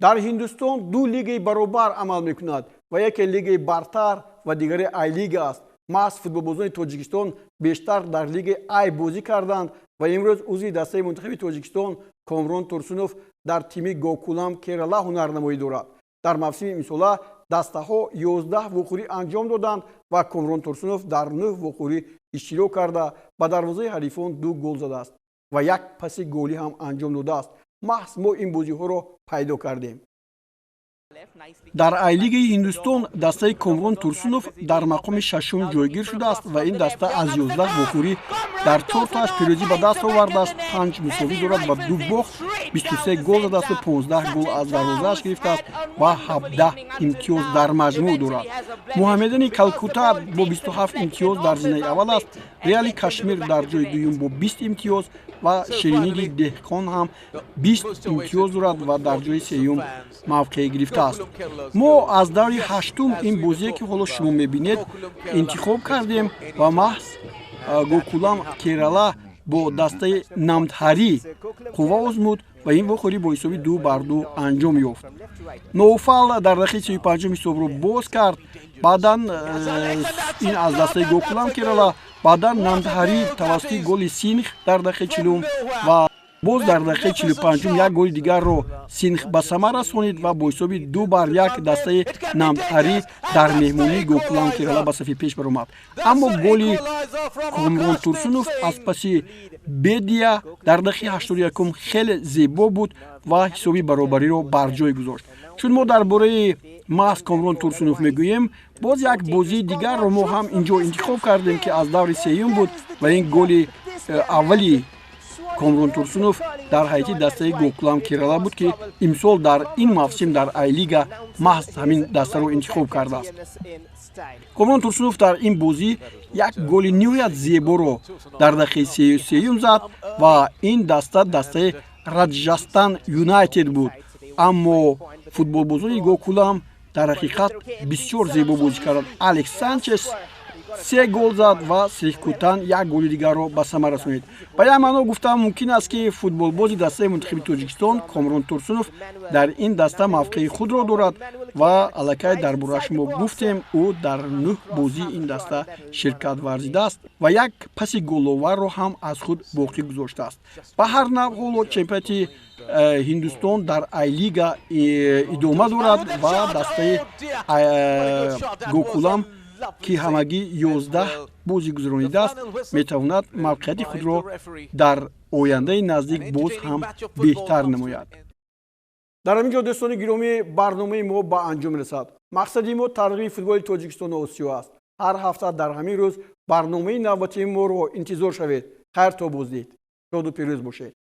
در هندوستان دو لیگ برابر عمل میکند و یک لیگ برتر و دیگری آی لیگ است. محض فوتبالبازان تاجیکستان بیشتر در لیگ آی بازی کردند و امروز عضو دسته منتخب تاجیکستان کامرون تورسونوف در تیم گوکولام کیرالا هنرنمایی دارد. در موسم امسال دسته‌ها 11 وقوعی انجام دادند و کامرون تورسونوف در 9 وقوعی اشتراک کرده و دروازه حریفان 2 گل زده است و یک پاس گلی هم انجام داده است. محض ما این بازی‌ها را پیدا کردیم. در آی لیگ هندوستان دسته کامرون تورسونوف در مقام ششم جایگیر شده است و این دسته از 11 وقوعی در 4 تاش پیروزی به دست آورده است، 5 مساوی دارد و 2 باخت، 23 گل زده است و 15 گل از دروازه‌اش گرفته است و 17 امتیاز در مجموع دارد. محمدین کالکوتا با 27 امتیاز در زینه اول است، ریالی کشمیر در جای دوم با 20 امتیاز و شیرینی دهقان هم 20 امتیاز دارد و در جای سوم موقع گرفته است. ما از دور هشتم این بازی که حالا شما میبینید انتخاب کردیم و محض گوکولام کیرالا با دسته نامدهری قوا آزمود و این وقوعی با حساب 2-2 انجام یافت. نوفل در دقیقه 35 حساب رو باز کرد. بعدا این از دسته گوکولام کیرالا بعدا نامدهری توسط گل سینخ در دقیقه 40 و باز در دقیقه 45 یک گل دیگر رو سینخ به ثمر رسانید و با حساب 2-1 دسته نامدهری در مهمانی گوکولام کیرالا به صفحه پیش برآمد. اما گل کامرون تورسونوف از پس بدیا در دقیقه 81 خیلی زیبا بود و حسابی برابری رو بر جای گذاشت. چون ما درباره محض کامرون تورسونوف میگوییم، باز یک بازی دیگر رو ما هم اینجا انتخاب کردیم که از دور سوم بود و این گل اولی کامرون تورسونوف در حیاتی دسته گوکولام کیرالا بود که امسال در این موسم در آی لیگ محض همین دسته رو انتخاب کرده است. کامرون تورسونوف در این بازی یک گل نهایت زیبا رو در دقیقه 33 زد و این دسته راجستان یونایتد بود. اما فوتبالبازان گوکولام در حقیقت بسیار زیبا بازی کردند. الکس سانچز 3 گل زد و سریکوتان یک گل دیگر را به ثمر رسانید. به یک معنا گفتم ممکن است که فوتبالباز دسته منتخب تاجیکستان کامرون تورسونوف در این دسته موقع خود را دارد و الکی درباره‌اش ما گفتیم او در 9 بازی این دسته شرکت ورزیده است و یک پاس گل‌آور را هم از خود باقی گذاشته است. به هر نحو چمپیونات هندوستان در آی لیگ ادامه دارد و دسته گوکولام که همگی 11 بازی گذرانیده است میتواند موقعیت خود را در آینده نزدیک باز هم بهتر نماید. در همینجا دوستان گرامی برنامه ما به انجام رسد. مقصد ما ترغیب فوتبال تاجیکستان و آسیا است. هر هفته در همین روز برنامه نوبتی ما را انتظار شوید. خیر تا بازدید. شاد و پیروز باشید.